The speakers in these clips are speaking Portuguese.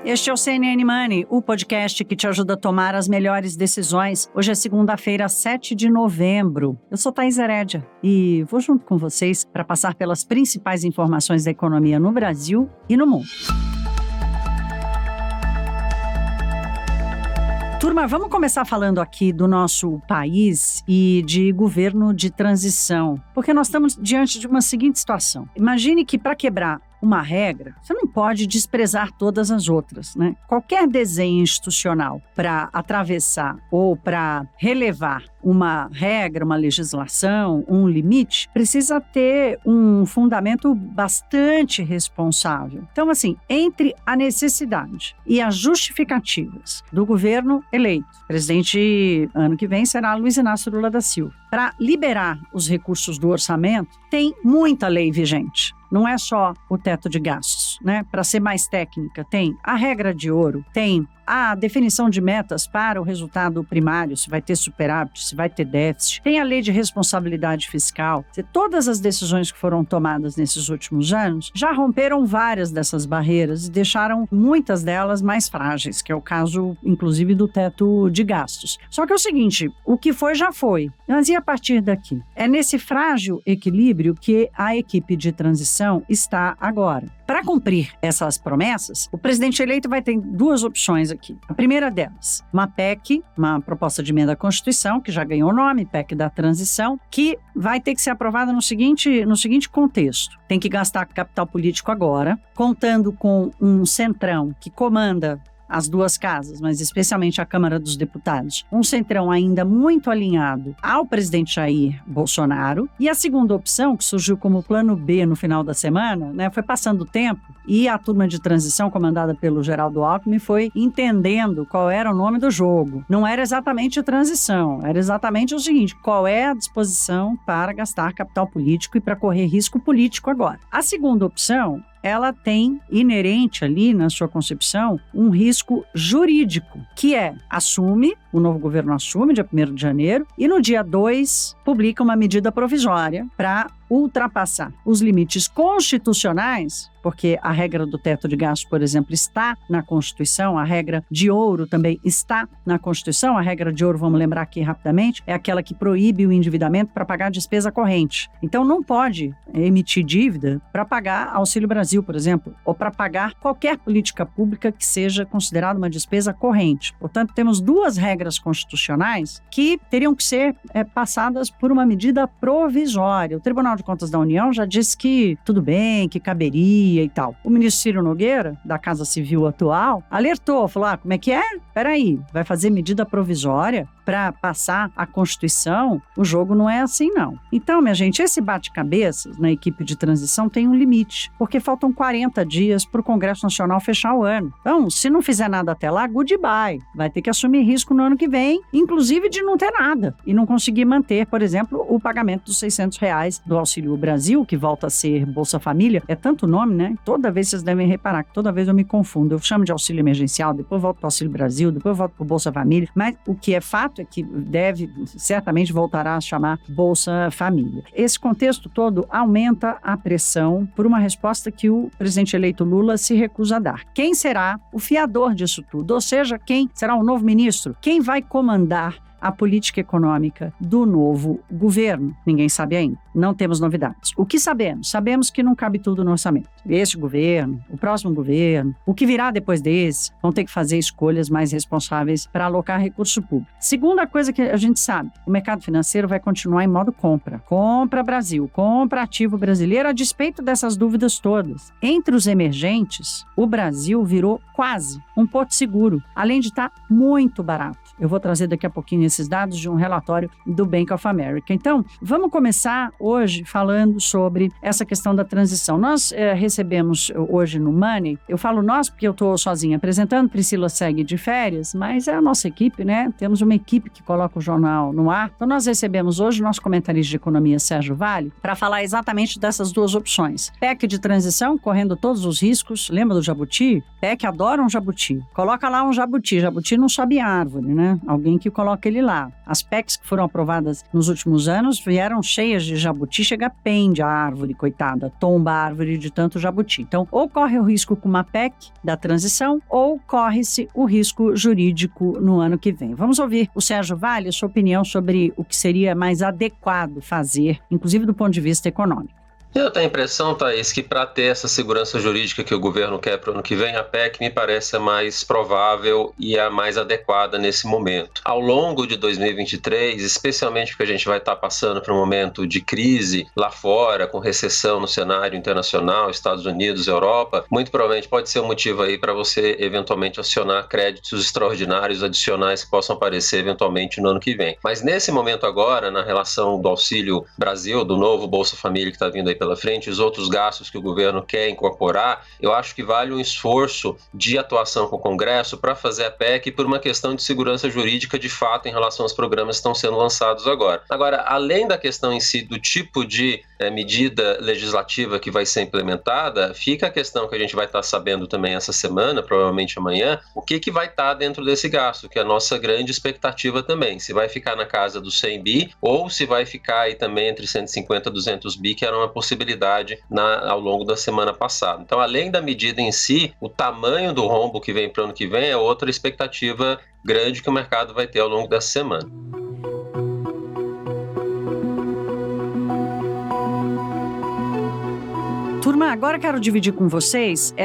Este é o CNN Money, o podcast que te ajuda a tomar as melhores decisões. Hoje é segunda-feira, 7 de novembro. Eu sou Thaís Herédia e vou junto com vocês para passar pelas principais informações da economia no Brasil e no mundo. Turma, vamos começar falando aqui do nosso país e de governo de transição, porque nós estamos diante de uma seguinte situação. Imagine que para quebrar uma regra, você não pode desprezar todas as outras, né? Qualquer desenho institucional para atravessar ou para relevar uma regra, uma legislação, um limite, precisa ter um fundamento bastante responsável. Então, assim, entre a necessidade e as justificativas do governo eleito, o presidente ano que vem será Luiz Inácio Lula da Silva, para liberar os recursos do orçamento, tem muita lei vigente. Não é só o teto de gastos, né? Para ser mais técnica, tem a regra de ouro, tem a definição de metas para o resultado primário, se vai ter superávit, se vai ter déficit, tem a lei de responsabilidade fiscal. Todas as decisões que foram tomadas nesses últimos anos já romperam várias dessas barreiras e deixaram muitas delas mais frágeis, que é o caso, inclusive, do teto de gastos. Só que é o seguinte, o que foi já foi, mas e a partir daqui? É nesse frágil equilíbrio que a equipe de transição está agora. Para cumprir essas promessas, o presidente eleito vai ter duas opções aqui. A primeira delas, uma PEC, uma proposta de emenda à Constituição, que já ganhou o nome, PEC da transição, que vai ter que ser aprovada no seguinte contexto. Tem que gastar capital político agora, contando com um centrão que comanda as duas casas, mas especialmente a Câmara dos Deputados, um centrão ainda muito alinhado ao presidente Jair Bolsonaro. E a segunda opção, que surgiu como plano B no final da semana, né, foi passando o tempo e a turma de transição, comandada pelo Geraldo Alckmin, foi entendendo qual era o nome do jogo. Não era exatamente transição, era exatamente o seguinte, qual é a disposição para gastar capital político e para correr risco político agora. A segunda opção, ela tem inerente ali na sua concepção um risco jurídico, que é o novo governo assume dia 1º de janeiro e no dia 2 publica uma medida provisória para ultrapassar os limites constitucionais, porque a regra do teto de gastos, por exemplo, está na Constituição, a regra de ouro também está na Constituição. A regra de ouro, vamos lembrar aqui rapidamente, é aquela que proíbe o endividamento para pagar a despesa corrente. Então, não pode emitir dívida para pagar Auxílio Brasil, por exemplo, ou para pagar qualquer política pública que seja considerada uma despesa corrente. Portanto, temos duas regras constitucionais que teriam que ser passadas por uma medida provisória. O Tribunal de Contas da União já disse que tudo bem, que caberia e tal. O ministro Ciro Nogueira, da Casa Civil atual, alertou, falou, como é que é? Peraí, vai fazer medida provisória para passar a Constituição? O jogo não é assim, não. Então, minha gente, esse bate-cabeças na equipe de transição tem um limite, porque faltam 40 dias para o Congresso Nacional fechar o ano. Então, se não fizer nada até lá, goodbye. Vai ter que assumir risco no ano que vem, inclusive de não ter nada e não conseguir manter, por exemplo, o pagamento dos R$600 do Auxílio Brasil, que volta a ser Bolsa Família. É tanto nome, né? Toda vez vocês devem reparar que toda vez eu me confundo. Eu chamo de auxílio emergencial, depois volto para o Auxílio Brasil, depois volto para o Bolsa Família, mas o que é fato é que certamente voltará a chamar Bolsa Família. Esse contexto todo aumenta a pressão por uma resposta que o presidente eleito Lula se recusa a dar. Quem será o fiador disso tudo? Ou seja, quem será o novo ministro? Quem vai comandar a política econômica do novo governo? Ninguém sabe ainda. Não temos novidades. O que sabemos? Sabemos que não cabe tudo no orçamento. Este governo, o próximo governo, o que virá depois desse, vão ter que fazer escolhas mais responsáveis para alocar recurso público. Segunda coisa que a gente sabe, o mercado financeiro vai continuar em modo compra. Compra Brasil, compra ativo brasileiro, a despeito dessas dúvidas todas. Entre os emergentes, o Brasil virou quase um porto seguro, além de estar muito barato. Eu vou trazer daqui a pouquinho esses dados de um relatório do Bank of America. Então, vamos começar hoje falando sobre essa questão da transição. Nós recebemos hoje no Money, eu falo nós porque eu estou sozinha apresentando, Priscila segue de férias, mas é a nossa equipe, né? Temos uma equipe que coloca o jornal no ar. Então, nós recebemos hoje o nosso comentarista de economia, Sérgio Vale, para falar exatamente dessas duas opções. PEC de transição, correndo todos os riscos. Lembra do jabuti? PEC adora um jabuti. Coloca lá um jabuti. Jabuti não sobe árvore, né? Alguém que coloca ele lá. As PECs que foram aprovadas nos últimos anos vieram cheias de jabuti, chega pende a árvore, coitada, tomba a árvore de tanto jabuti. Então, ou corre o risco com uma PEC da transição, ou corre-se o risco jurídico no ano que vem. Vamos ouvir o Sérgio Vale, sua opinião sobre o que seria mais adequado fazer, inclusive do ponto de vista econômico. Eu tenho a impressão, Thaís, que para ter essa segurança jurídica que o governo quer para o ano que vem, a PEC me parece a mais provável e a mais adequada nesse momento. Ao longo de 2023, especialmente porque a gente vai estar passando por um momento de crise lá fora, com recessão no cenário internacional, Estados Unidos, Europa, muito provavelmente pode ser um motivo aí para você eventualmente acionar créditos extraordinários adicionais que possam aparecer eventualmente no ano que vem. Mas nesse momento agora, na relação do Auxílio Brasil, do novo Bolsa Família que está vindo aí pela frente, os outros gastos que o governo quer incorporar, eu acho que vale um esforço de atuação com o Congresso para fazer a PEC por uma questão de segurança jurídica de fato em relação aos programas que estão sendo lançados agora. Agora, além da questão em si do tipo de medida legislativa que vai ser implementada, fica a questão que a gente vai estar sabendo também essa semana, provavelmente amanhã, o que vai estar dentro desse gasto, que é a nossa grande expectativa também, se vai ficar na casa dos 100 bi ou se vai ficar aí também entre 150 e 200 bi, que era uma possibilidade ao longo da semana passada. Então, além da medida em si, o tamanho do rombo que vem para o ano que vem é outra expectativa grande que o mercado vai ter ao longo dessa semana. Turma, agora quero dividir com vocês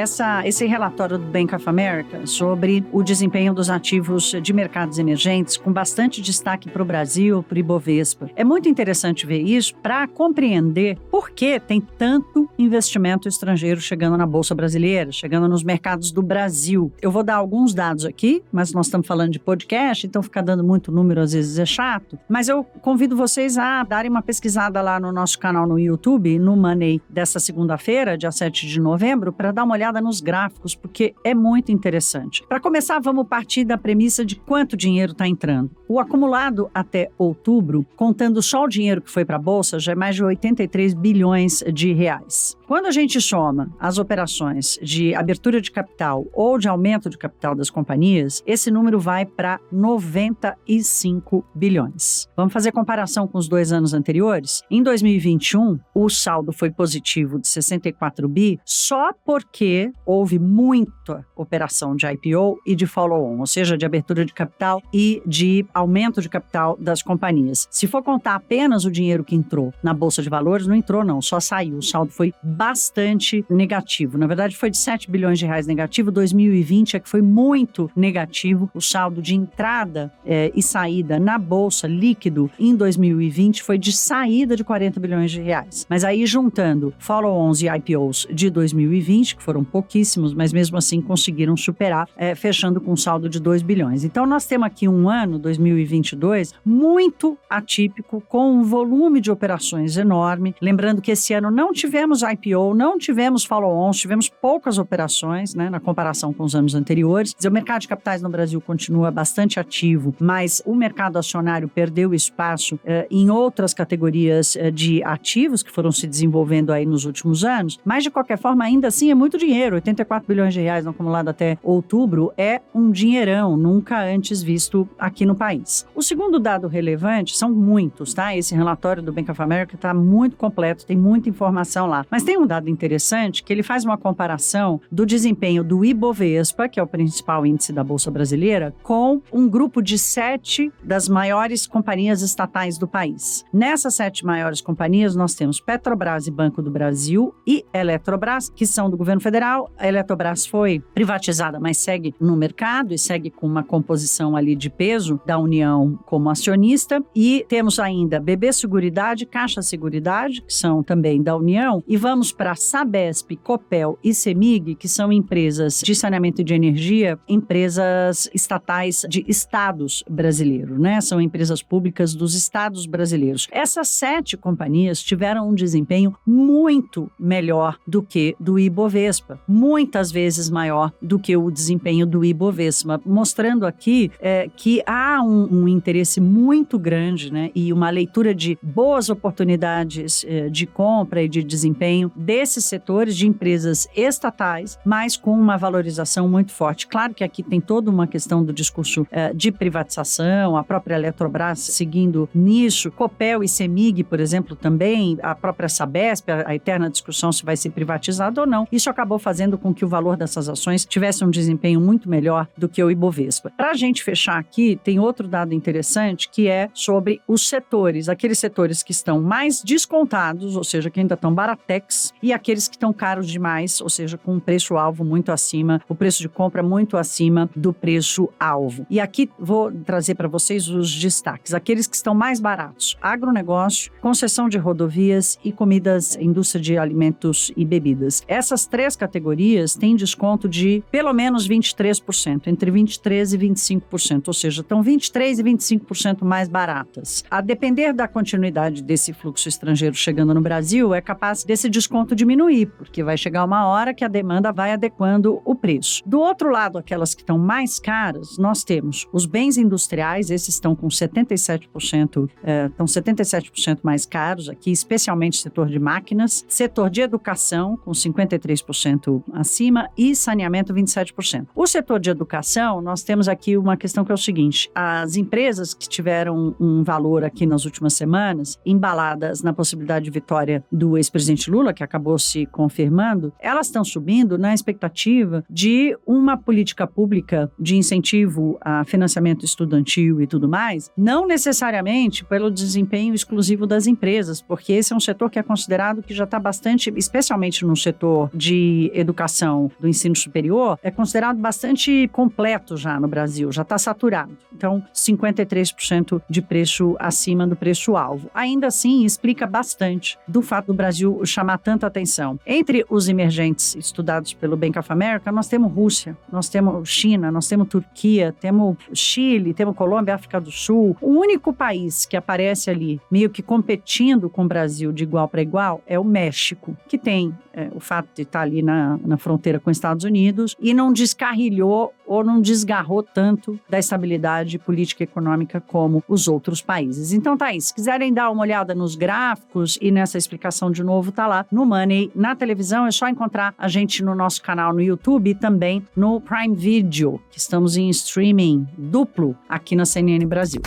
esse relatório do Bank of America sobre o desempenho dos ativos de mercados emergentes, com bastante destaque para o Brasil, para o Ibovespa. É muito interessante ver isso para compreender por que tem tanto investimento estrangeiro chegando na Bolsa Brasileira, chegando nos mercados do Brasil. Eu vou dar alguns dados aqui, mas nós estamos falando de podcast, então ficar dando muito número às vezes é chato. Mas eu convido vocês a darem uma pesquisada lá no nosso canal no YouTube, no Money, dessa segunda-feira, dia 7 de novembro, para dar uma olhada nos gráficos, porque é muito interessante. Para começar, vamos partir da premissa de quanto dinheiro está entrando. O acumulado até outubro, contando só o dinheiro que foi para a Bolsa, já é mais de 83 bilhões de reais. Quando a gente soma as operações de abertura de capital ou de aumento de capital das companhias, esse número vai para 95 bilhões. Vamos fazer comparação com os 2 anos anteriores? Em 2021, o saldo foi positivo de 64 bi, só porque houve muita operação de IPO e de follow-on, ou seja, de abertura de capital e de aumento de capital das companhias. Se for contar apenas o dinheiro que entrou na Bolsa de Valores, não entrou não, só saiu. O saldo foi bastante negativo. Na verdade, foi de 7 bilhões de reais negativo. 2020 é que foi muito negativo. O saldo de entrada e saída na Bolsa líquido em 2020 foi de saída de 40 bilhões de reais. Mas aí, juntando follow-ons e IPOs de 2020, que foram pouquíssimos, mas mesmo assim conseguiram superar, fechando com um saldo de 2 bilhões. Então, nós temos aqui um ano, 2022, muito atípico, com um volume de operações enorme. Lembrando que esse ano não tivemos IPO, não tivemos follow-ons, tivemos poucas operações, né, na comparação com os anos anteriores. Quer dizer, o mercado de capitais no Brasil continua bastante ativo, mas o mercado acionário perdeu espaço em outras categorias de ativos que foram se desenvolvendo aí nos últimos anos, mas de qualquer forma, ainda assim é muito dinheiro. 84 bilhões de reais no acumulado até outubro é um dinheirão, nunca antes visto aqui no país. O segundo dado relevante, são muitos, tá? Esse relatório do Bank of America está muito completo, tem muita informação lá. Mas tem um dado interessante que ele faz uma comparação do desempenho do Ibovespa, que é o principal índice da Bolsa Brasileira, com um grupo de 7 das maiores companhias estatais do país. Nessas 7 maiores companhias, nós temos Petrobras e Banco do Brasil e Eletrobras, que são do governo federal. A Eletrobras foi privatizada, mas segue no mercado e segue com uma composição ali de peso da União como acionista. E temos ainda BB Seguridade, Caixa Seguridade, que são também da União, e vamos para Sabesp, Copel e Semig, que são empresas de saneamento de energia, empresas estatais de estados brasileiros, né? São empresas públicas dos estados brasileiros. Essas 7 companhias tiveram um desempenho muito melhor do que do Ibovespa, muitas vezes maior do que o desempenho do Ibovespa, mostrando aqui que há um interesse muito grande, né? E uma leitura de boas oportunidades de compra e de desempenho desempenho desses setores de empresas estatais, mas com uma valorização muito forte. Claro que aqui tem toda uma questão do discurso de privatização, a própria Eletrobras seguindo nisso, Copel e Semig, por exemplo, também, a própria Sabesp, a eterna discussão se vai ser privatizado ou não. Isso acabou fazendo com que o valor dessas ações tivesse um desempenho muito melhor do que o Ibovespa. Para a gente fechar aqui, tem outro dado interessante que é sobre os setores, aqueles setores que estão mais descontados, ou seja, que ainda estão baratex, e aqueles que estão caros demais, ou seja, com um preço-alvo muito acima, o preço de compra muito acima do preço-alvo. E aqui vou trazer para vocês os destaques. Aqueles que estão mais baratos: agronegócio, concessão de rodovias e comidas, indústria de alimentos e bebidas. Essas três categorias têm desconto de pelo menos 23%, entre 23% e 25%, ou seja, estão 23% e 25% mais baratas. A depender da continuidade desse fluxo estrangeiro chegando no Brasil, é capaz desse desconto diminuir, porque vai chegar uma hora que a demanda vai adequando o preço. Do outro lado, aquelas que estão mais caras, nós temos os bens industriais, esses estão com 77%, estão 77% mais caros aqui, especialmente setor de máquinas, setor de educação com 53% acima e saneamento 27%. O setor de educação, nós temos aqui uma questão que é o seguinte: as empresas que tiveram um valor aqui nas últimas semanas, embaladas na possibilidade de vitória do ex-presidente Lula, que acabou se confirmando, elas estão subindo na expectativa de uma política pública de incentivo a financiamento estudantil e tudo mais, não necessariamente pelo desempenho exclusivo das empresas, porque esse é um setor que é considerado que já está bastante, especialmente no setor de educação do ensino superior, é considerado bastante completo já no Brasil, já está saturado. Então, 53% de preço acima do preço-alvo. Ainda assim, explica bastante do fato do Brasil chamar tanta atenção. Entre os emergentes estudados pelo Bank of America, nós temos Rússia, nós temos China, nós temos Turquia, temos Chile, temos Colômbia, África do Sul. O único país que aparece ali meio que competindo com o Brasil de igual para igual é o México, que tem o fato de estar ali na fronteira com os Estados Unidos e não descarrilhou ou não desgarrou tanto da estabilidade política e econômica como os outros países. Então tá aí, se quiserem dar uma olhada nos gráficos e nessa explicação de novo, tá lá no Money, na televisão, é só encontrar a gente no nosso canal no YouTube e também no Prime Video, que estamos em streaming duplo aqui na CNN Brasil.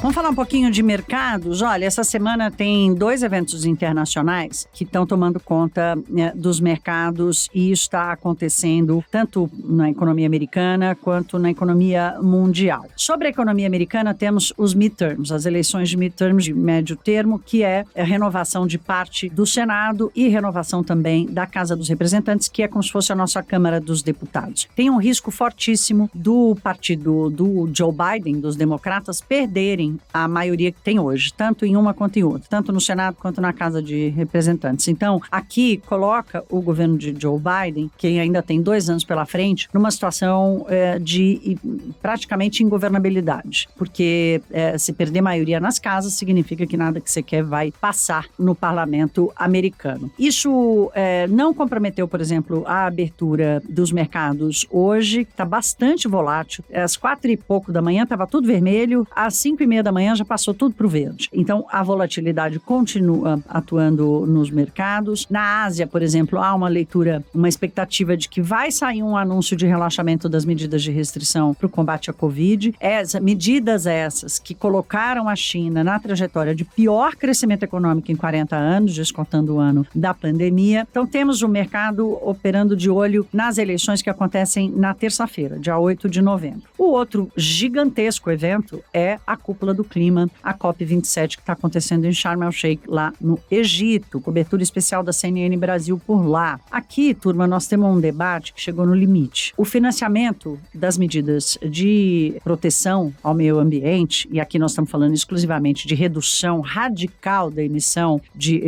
Vamos falar um pouquinho de mercados. Olha, essa semana tem 2 eventos internacionais que estão tomando conta dos mercados, e isso está acontecendo tanto na economia americana quanto na economia mundial. Sobre a economia americana, temos os midterms, as eleições de midterms de médio termo, que é a renovação de parte do Senado e renovação também da Casa dos Representantes, que é como se fosse a nossa Câmara dos Deputados. Tem um risco fortíssimo do partido do Joe Biden, dos democratas, perderem a maioria que tem hoje, tanto em uma quanto em outra, tanto no Senado quanto na Casa de Representantes. Então, aqui coloca o governo de Joe Biden, que ainda tem 2 anos pela frente, numa situação de praticamente ingovernabilidade, porque se perder maioria nas casas, significa que nada que você quer vai passar no parlamento americano. Isso não comprometeu, por exemplo, a abertura dos mercados hoje, que está bastante volátil. Às 4 e pouco da manhã estava tudo vermelho, às 5:30 da manhã já passou tudo para o verde. Então, a volatilidade continua atuando nos mercados. Na Ásia, por exemplo, há uma leitura, uma expectativa de que vai sair um anúncio de relaxamento das medidas de restrição para o combate à Covid. Medidas essas que colocaram a China na trajetória de pior crescimento econômico em 40 anos, descontando o ano da pandemia. Então, temos o mercado operando de olho nas eleições que acontecem na terça-feira, dia 8 de novembro. O outro gigantesco evento é a cúpula do clima, a COP27, que está acontecendo em Sharm el-Sheikh, lá no Egito. Cobertura especial da CNN Brasil por lá. Aqui, turma, nós temos um debate que chegou no limite. O financiamento das medidas de proteção ao meio ambiente, e aqui nós estamos falando exclusivamente de redução radical da emissão de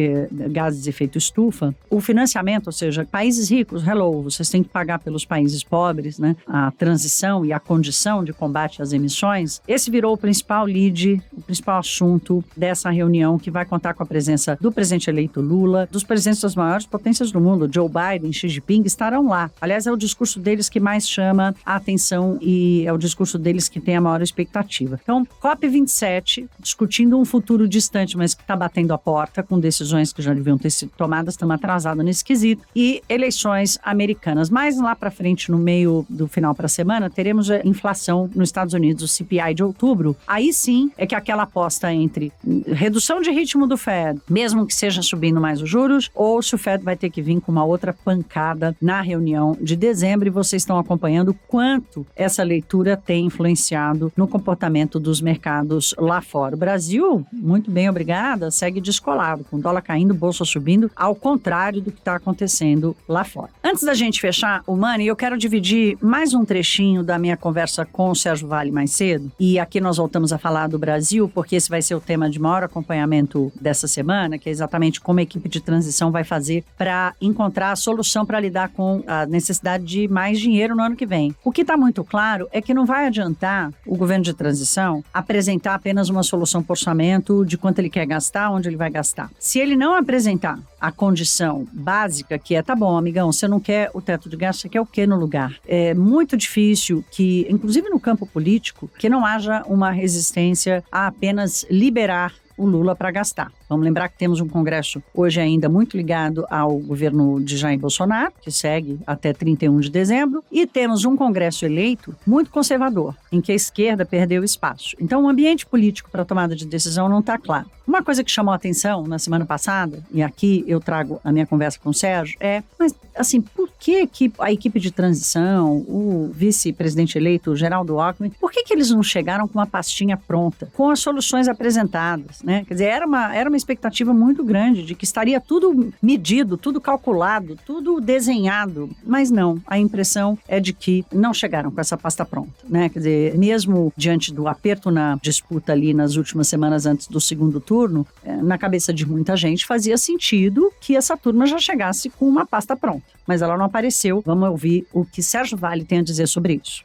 gases de efeito estufa, o financiamento, ou seja, países ricos, vocês têm que pagar pelos países pobres, né? A transição e a condição de combate às emissões, esse virou o principal lead decide o principal assunto dessa reunião, que vai contar com a presença do presidente eleito Lula, dos presidentes das maiores potências do mundo, Joe Biden, Xi Jinping, estarão lá. Aliás, é o discurso deles que mais chama a atenção e é o discurso deles que tem a maior expectativa. Então, COP27, discutindo um futuro distante, mas que está batendo a porta com decisões que já deviam ter sido tomadas, estamos atrasados nesse quesito, e eleições americanas. Mas lá para frente, no meio do final para a semana, teremos a inflação nos Estados Unidos, o CPI de outubro. Aí sim é que aquela aposta entre redução de ritmo do Fed, mesmo que seja subindo mais os juros, ou se o Fed vai ter que vir com uma outra pancada na reunião de dezembro, e vocês estão acompanhando quanto essa leitura tem influenciado no comportamento dos mercados lá fora. O Brasil, muito bem, obrigada, segue descolado, com o dólar caindo, bolsa subindo, ao contrário do que está acontecendo lá fora. Antes da gente fechar o Money, eu quero dividir mais um trechinho da minha conversa com o Sérgio Vale mais cedo, e aqui nós voltamos a falar do Brasil, porque esse vai ser o tema de maior acompanhamento dessa semana, que é exatamente como a equipe de transição vai fazer para encontrar a solução para lidar com a necessidade de mais dinheiro no ano que vem. O que está muito claro é que não vai adiantar o governo de transição apresentar apenas uma solução por orçamento de quanto ele quer gastar, onde ele vai gastar. Se ele não apresentar a condição básica, que é, tá bom, amigão, você não quer o teto de gasto, você quer o quê no lugar? É muito difícil que, inclusive no campo político, que não haja uma resistência a apenas liberar o Lula para gastar. Vamos lembrar que temos um Congresso hoje ainda muito ligado ao governo de Jair Bolsonaro, que segue até 31 de dezembro, e temos um Congresso eleito muito conservador, em que a esquerda perdeu espaço. Então, o ambiente político para a tomada de decisão não está claro. Uma coisa que chamou a atenção na semana passada, e aqui eu trago a minha conversa com o Sérgio, mas assim, por que a equipe de transição, o vice-presidente eleito, Geraldo Alckmin, por que eles não chegaram com uma pastinha pronta, com as soluções apresentadas, né? Quer dizer, era uma expectativa muito grande de que estaria tudo medido, tudo calculado, tudo desenhado, mas não, a impressão é de que não chegaram com essa pasta pronta, né? Quer dizer, mesmo diante do aperto na disputa ali nas últimas semanas antes do segundo turno, na cabeça de muita gente fazia sentido que essa turma já chegasse com uma pasta pronta, mas ela não apareceu. Vamos ouvir o que Sérgio Vale tem a dizer sobre isso.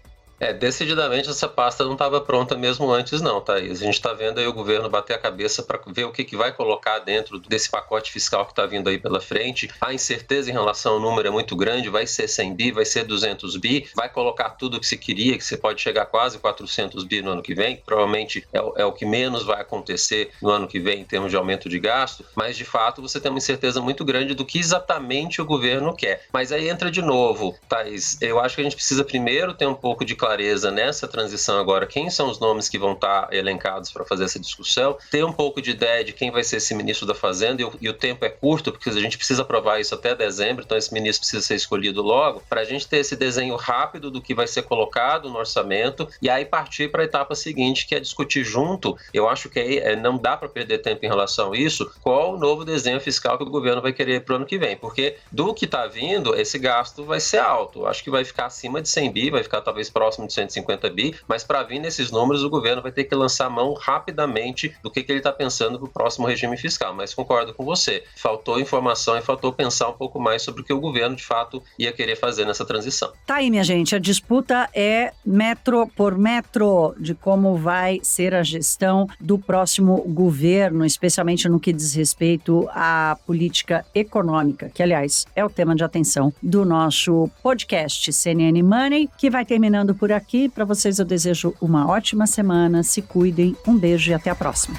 Decididamente essa pasta não estava pronta mesmo antes não, Thaís. A gente está vendo aí o governo bater a cabeça para ver o que vai colocar dentro desse pacote fiscal que está vindo aí pela frente. A incerteza em relação ao número é muito grande, vai ser 100 bi, vai ser 200 bi, vai colocar tudo o que se queria, que você pode chegar a quase 400 bi no ano que vem, provavelmente é o que menos vai acontecer no ano que vem em termos de aumento de gasto, mas de fato você tem uma incerteza muito grande do que exatamente o governo quer. Mas aí entra de novo, Thaís, eu acho que a gente precisa primeiro ter um pouco de clareza nessa transição agora, quem são os nomes que vão estar elencados para fazer essa discussão, ter um pouco de ideia de quem vai ser esse ministro da Fazenda, e o tempo é curto, porque a gente precisa aprovar isso até dezembro, então esse ministro precisa ser escolhido logo, para a gente ter esse desenho rápido do que vai ser colocado no orçamento, e aí partir para a etapa seguinte, que é discutir junto. Eu acho que aí não dá para perder tempo em relação a isso, qual o novo desenho fiscal que o governo vai querer para o ano que vem, porque do que está vindo, esse gasto vai ser alto, acho que vai ficar acima de 100 bi, vai ficar talvez próximo de 150 bi, mas para vir nesses números o governo vai ter que lançar a mão rapidamente do que ele está pensando para o próximo regime fiscal, mas concordo com você, faltou informação e faltou pensar um pouco mais sobre o que o governo de fato ia querer fazer nessa transição. Tá aí, minha gente, a disputa é metro por metro de como vai ser a gestão do próximo governo, especialmente no que diz respeito à política econômica, que aliás é o tema de atenção do nosso podcast CNN Money, que vai terminando por aqui. Para vocês eu desejo uma ótima semana, se cuidem, um beijo e até a próxima.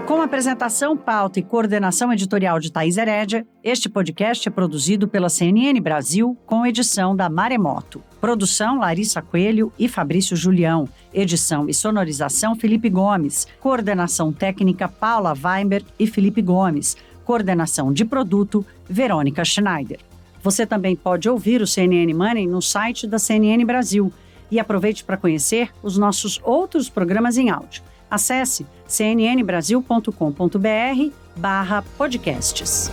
Com apresentação, pauta e coordenação editorial de Thaís Herédia, este podcast é produzido pela CNN Brasil com edição da Maremoto. Produção Larissa Coelho e Fabrício Julião. Edição e sonorização Felipe Gomes. Coordenação técnica Paula Weinberg e Felipe Gomes. Coordenação de produto, Verônica Schneider. Você também pode ouvir o CNN Money no site da CNN Brasil e aproveite para conhecer os nossos outros programas em áudio. Acesse cnnbrasil.com.br/podcasts.